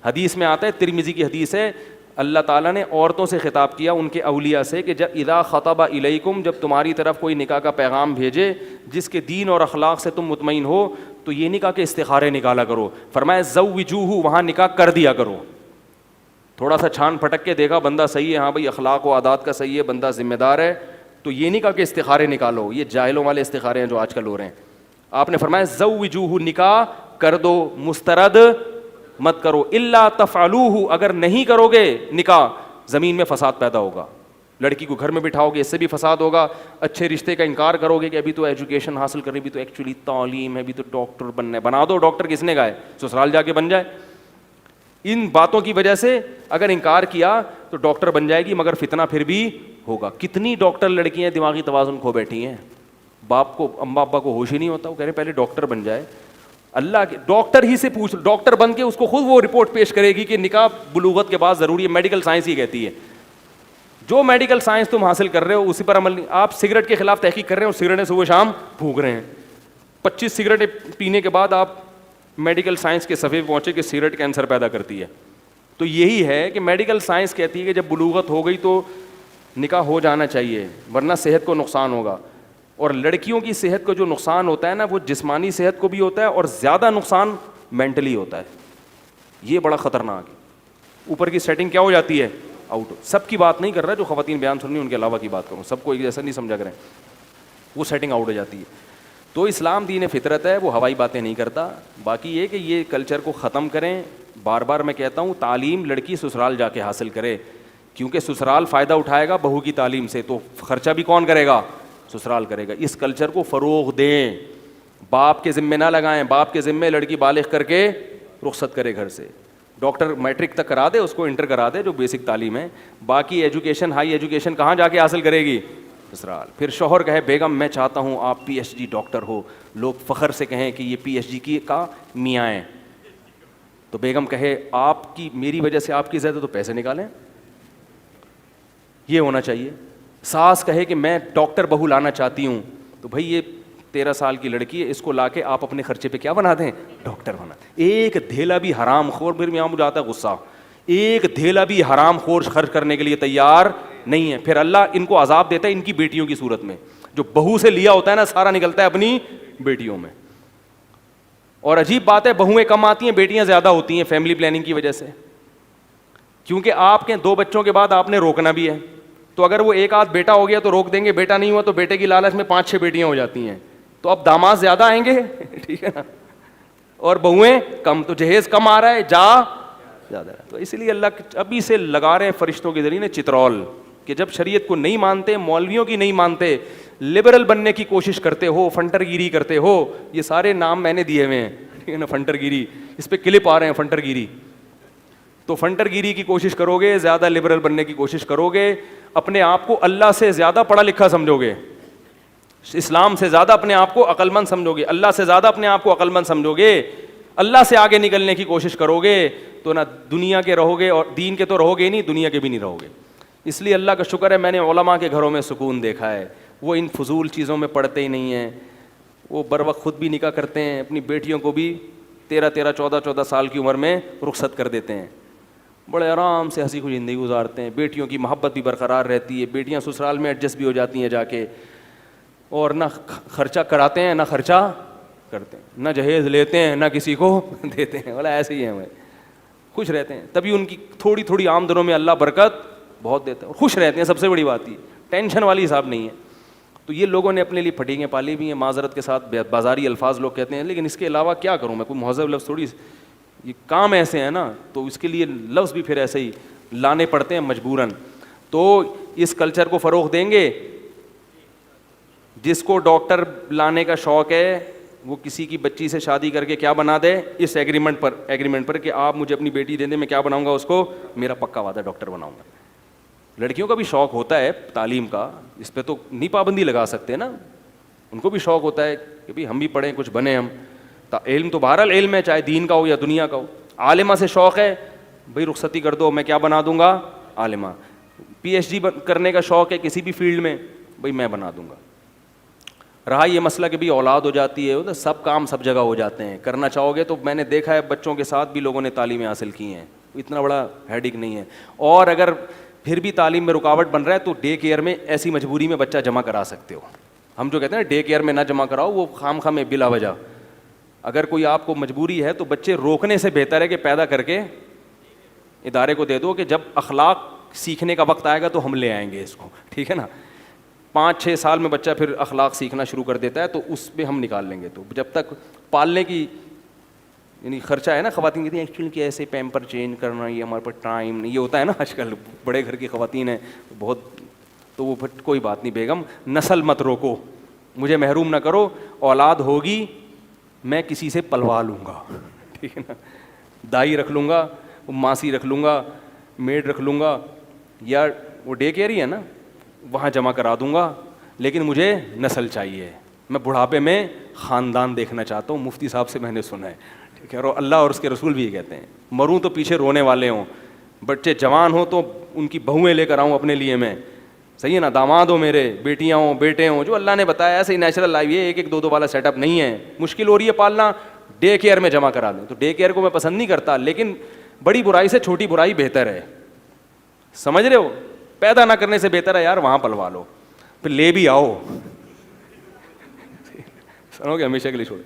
حدیث میں آتا ہے, ترمذی کی حدیث ہے, اللہ تعالیٰ نے عورتوں سے خطاب کیا, ان کے اولیاء سے, کہ جب اذا خطب الیکم, جب تمہاری طرف کوئی نکاح کا پیغام بھیجے جس کے دین اور اخلاق سے تم مطمئن ہو, تو یہ نہیں کہا کہ استخارے نکالا کرو, فرمایا زوجوہ, وہاں نکاح کر دیا کرو. تھوڑا سا چھان پھٹک کے دیکھا بندہ صحیح ہے, ہاں بھائی اخلاق و عادات کا صحیح ہے, بندہ ذمہ دار ہے, تو یہ نہیں کہا کہ استخارے نکالو. یہ جاہلوں والے استخارے ہیں جو آج کل ہو رہے ہیں. آپ نے فرمایا زوجوہ, نکاح کر دو, مسترد مت کرو. الا تفعلوہ, اگر نہیں کرو گے نکاح, زمین میں فساد پیدا ہوگا. لڑکی کو گھر میں بٹھاؤ گے, اس سے بھی فساد ہوگا. اچھے رشتے کا انکار کرو گے کہ ابھی تو ایجوکیشن حاصل کرنی, ابھی تو ایکچولی تعلیم ہے, ابھی تو ڈاکٹر بننا ہے. بنا دو, ڈاکٹر کس نے کہا ہے, سسرال جا کے بن جائے. ان باتوں کی وجہ سے اگر انکار کیا تو ڈاکٹر بن جائے گی, مگر فتنہ پھر بھی ہوگا. کتنی ڈاکٹر لڑکیاں دماغی توازن کھو بیٹھی ہیں, باپ کو, اماں ابا کو ہوش ہی نہیں ہوتا, وہ کہہ رہے پہلے ڈاکٹر بن جائے. اللہ کے ڈاکٹر ہی سے پوچھ, ڈاکٹر بن کے اس کو خود وہ رپورٹ پیش کرے گی کہ نکاح بلوغت کے بعد ضروری ہے. میڈیکل سائنس ہی کہتی ہے. جو میڈیکل سائنس تم حاصل کر رہے ہو اسی پر عمل نہیں. آپ سگریٹ کے خلاف تحقیق کر رہے ہیں اور سگریٹیں صبح شام پھونک رہے ہیں. 25 سگریٹیں پینے کے بعد آپ میڈیکل سائنس کے صفحے پہ پہنچے کہ سگریٹ کینسر پیدا کرتی ہے. تو یہی ہے کہ میڈیکل سائنس کہتی ہے کہ جب بلوغت ہو گئی تو نکاح ہو جانا چاہیے, ورنہ صحت کو نقصان ہوگا. اور لڑکیوں کی صحت کو جو نقصان ہوتا ہے نا, وہ جسمانی صحت کو بھی ہوتا ہے اور زیادہ نقصان مینٹلی ہوتا ہے. یہ بڑا خطرناک ہے. اوپر کی سیٹنگ کیا ہو جاتی ہے, آؤٹ. سب کی بات نہیں کر رہا, جو خواتین بیان سن رہی ہیں ان کے علاوہ کی بات کروں, سب کو ایک جیسا نہیں سمجھا کریں, وہ سیٹنگ آؤٹ ہو جاتی ہے. تو اسلام دین فطرت ہے, وہ ہوائی باتیں نہیں کرتا. باقی یہ کہ یہ کلچر کو ختم کریں. بار بار میں کہتا ہوں, تعلیم لڑکی سسرال جا کے حاصل کرے, کیونکہ سسرال فائدہ اٹھائے گا بہو کی تعلیم سے, تو خرچہ بھی کون کرے گا, سسرال کرے گا. اس کلچر کو فروغ دیں, باپ کے ذمے نہ لگائیں. باپ کے ذمے لڑکی بالغ کر کے رخصت کرے گھر سے. ڈاکٹر میٹرک تک کرا دے, اس کو انٹر کرا دے جو بیسک تعلیم ہے. باقی ایجوکیشن, ہائی ایجوکیشن کہاں جا کے حاصل کرے گی, سسرال. پھر شوہر کہے بیگم میں چاہتا ہوں آپ پی ایچ ڈی ڈاکٹر ہو, لوگ فخر سے کہیں کہ یہ پی ایچ ڈی کی کا میاں ہے. تو بیگم کہے آپ کی, میری وجہ سے آپ کی زیادہ تو پیسے نکالیں. یہ ہونا چاہیے. ساس کہے کہ میں ڈاکٹر بہو لانا چاہتی ہوں, تو بھائی یہ 13 سال کی لڑکی ہے, اس کو لا کے آپ اپنے خرچے پہ کیا بنا دیں, ڈاکٹر بنا. ایک دھیلا بھی حرام خور, پھر یہاں مجھے آتا ہے غصہ, ایک دھیلا بھی حرام خور خرچ کرنے کے لیے تیار نہیں ہے. پھر اللہ ان کو عذاب دیتا ہے ان کی بیٹیوں کی صورت میں. جو بہو سے لیا ہوتا ہے نا, سارا نکلتا ہے اپنی بیٹیوں میں. اور عجیب بات ہے, بہویں کم آتی ہیں, بیٹیاں زیادہ ہوتی ہیں فیملی پلاننگ کی وجہ سے. کیونکہ آپ کے 2 بچوں کے بعد آپ نے روکنا بھی ہے. تو اگر وہ ایک آدھ بیٹا ہو گیا تو روک دیں گے, بیٹا نہیں ہوا تو بیٹے کی لالچ میں 5-6 بیٹیاں ہو جاتی ہیں. تو اب داماد زیادہ آئیں گے, ٹھیک ہے نا, اور بہویں کم, تو جہیز کم آ رہا ہے, جا زیادہ ہے. تو اس لیے اللہ ابھی سے لگا رہے ہیں فرشتوں کے ذریعے چترول, کہ جب شریعت کو نہیں مانتے, مولویوں کی نہیں مانتے, لبرل بننے کی کوشش کرتے ہو, فنٹر گیری کرتے ہو. یہ سارے نام میں نے دیے ہوئے ہیں, ٹھیک ہے نا, فنٹر گیری, اس پہ کلپ آ رہے ہیں فنٹر گیری. تو فنٹر گیری کی کوشش کرو گے, زیادہ لبرل بننے کی کوشش کرو گے, اپنے آپ کو اللہ سے زیادہ پڑھا لکھا سمجھو گے, اسلام سے زیادہ اپنے آپ کو عقل مند سمجھو گے, اللہ سے زیادہ اپنے آپ کو عقل مند سمجھو گے, اللہ سے آگے نکلنے کی کوشش کرو گے, تو نہ دنیا کے رہو گے, اور دین کے تو رہو گے نہیں, دنیا کے بھی نہیں رہو گے. اس لیے اللہ کا شکر ہے میں نے علماء کے گھروں میں سکون دیکھا ہے. وہ ان فضول چیزوں میں پڑھتے ہی نہیں ہیں. وہ بر وقت خود بھی نکاح کرتے ہیں, اپنی بیٹیوں کو بھی 13 14 سال کی عمر میں رخصت کر دیتے ہیں. بڑے آرام سے ہنسی خوشی زندگی گزارتے ہیں. بیٹیوں کی محبت بھی برقرار رہتی ہے, بیٹیاں سسرال میں ایڈجسٹ بھی ہو جاتی ہیں جا کے, اور نہ خرچہ کراتے ہیں نہ خرچہ کرتے ہیں, نہ جہیز لیتے ہیں نہ کسی کو دیتے ہیں. بولا ایسے ہی ہیں, وہ خوش رہتے ہیں. تبھی ان کی تھوڑی تھوڑی آمدنوں میں اللہ برکت بہت دیتا ہے, اور خوش رہتے ہیں. سب سے بڑی بات یہ, ٹینشن والی حساب نہیں ہے. تو یہ لوگوں نے اپنے لیے پھٹیگیں پالی بھی ہیں, معذرت کے ساتھ بازاری الفاظ لوگ کہتے ہیں, لیکن اس کے علاوہ کیا کروں میں, کوئی مہذب لفظ تھوڑی, یہ کام ایسے ہیں نا, تو اس کے لیے لفظ بھی پھر ایسے ہی لانے پڑتے ہیں مجبوراً. تو اس کلچر کو فروغ دیں گے. جس کو ڈاکٹر لانے کا شوق ہے وہ کسی کی بچی سے شادی کر کے کیا بنا دے, اس ایگریمنٹ پر کہ آپ مجھے اپنی بیٹی دے دیں, میں کیا بناؤں گا اس کو, میرا پکا وعدہ ڈاکٹر بناؤں گا. لڑکیوں کا بھی شوق ہوتا ہے تعلیم کا, اس پہ تو نہیں پابندی لگا سکتے نا, ان کو بھی شوق ہوتا ہے کہ بھائی ہم بھی پڑھیں, کچھ بنیں ہم. علم تو بہرحال علم ہے, چاہے دین کا ہو یا دنیا کا ہو. عالمہ سے شوق ہے, بھائی رخصتی کر دو, میں کیا بنا دوں گا, عالمہ. پی ایچ ڈی کرنے کا شوق ہے کسی بھی فیلڈ میں, بھائی میں بنا دوں گا. رہا یہ مسئلہ کہ بھی اولاد ہو جاتی ہے، تو سب کام سب جگہ ہو جاتے ہیں، کرنا چاہو گے تو میں نے دیکھا ہے بچوں کے ساتھ بھی لوگوں نے تعلیمیں حاصل کی ہیں، اتنا بڑا ہیڈک نہیں ہے. اور اگر پھر بھی تعلیم میں رکاوٹ بن رہا ہے تو ڈے کیئر میں ایسی مجبوری میں بچہ جمع کرا سکتے ہو. ہم جو کہتے ہیں ڈے کیئر میں نہ جمع کراؤ، وہ خام خواہ میں بلا وجہ. اگر کوئی آپ کو مجبوری ہے تو بچے روکنے سے بہتر ہے کہ پیدا کر کے ادارے کو دے دو کہ جب اخلاق سیکھنے کا وقت آئے گا تو ہم لے آئیں گے اس کو، ٹھیک ہے نا. 5-6 سال میں بچہ پھر اخلاق سیکھنا شروع کر دیتا ہے تو اس پہ ہم نکال لیں گے. تو جب تک پالنے کی یعنی خرچہ ہے نا، خواتین کہتی ہیں ایکچولی کہ ایسے پیمپر چینج کرنا یہ ہمارے پاس ٹائم نہیں، یہ ہوتا ہے نا آج کل بڑے گھر کی خواتین ہیں بہت. تو وہ کوئی بات نہیں بیگم، نسل مت روکو، مجھے محروم نہ کرو، اولاد ہوگی میں کسی سے پلوا لوں گا، ٹھیک ہے نا. دائی رکھ لوں گا، ماسی رکھ لوں گا، میڈ رکھ لوں گا، یا وہ ڈے کیئر ہی ہے نا وہاں جمع کرا دوں گا، لیکن مجھے نسل چاہیے. میں بڑھاپے میں خاندان دیکھنا چاہتا ہوں، مفتی صاحب سے میں نے سنا ہے، ٹھیک ہے. اور اللہ اور اس کے رسول بھی یہ کہتے ہیں مروں تو پیچھے رونے والے ہوں، بچے جوان ہوں تو ان کی بہویں لے کر آؤں اپنے لیے میں، صحیح ہے نا. داماد ہو میرے، بیٹیاں ہوں، بیٹے ہوں، جو اللہ نے بتایا ایسے ہی نیچرل لائف. یہ 1-2 والا سیٹ اپ نہیں ہے، مشکل ہو رہی ہے پالنا، ڈے کیئر میں جمع کرا دیں. تو ڈے کیئر کو میں پسند نہیں کرتا، لیکن بڑی برائی سے چھوٹی برائی بہتر ہے، سمجھ رہے ہو. پیدا نہ کرنے سے بہتر ہے یار وہاں پلوا لو، پھر لے بھی آؤ، سنو گے ہمیشہ کے لیے چھوڑ.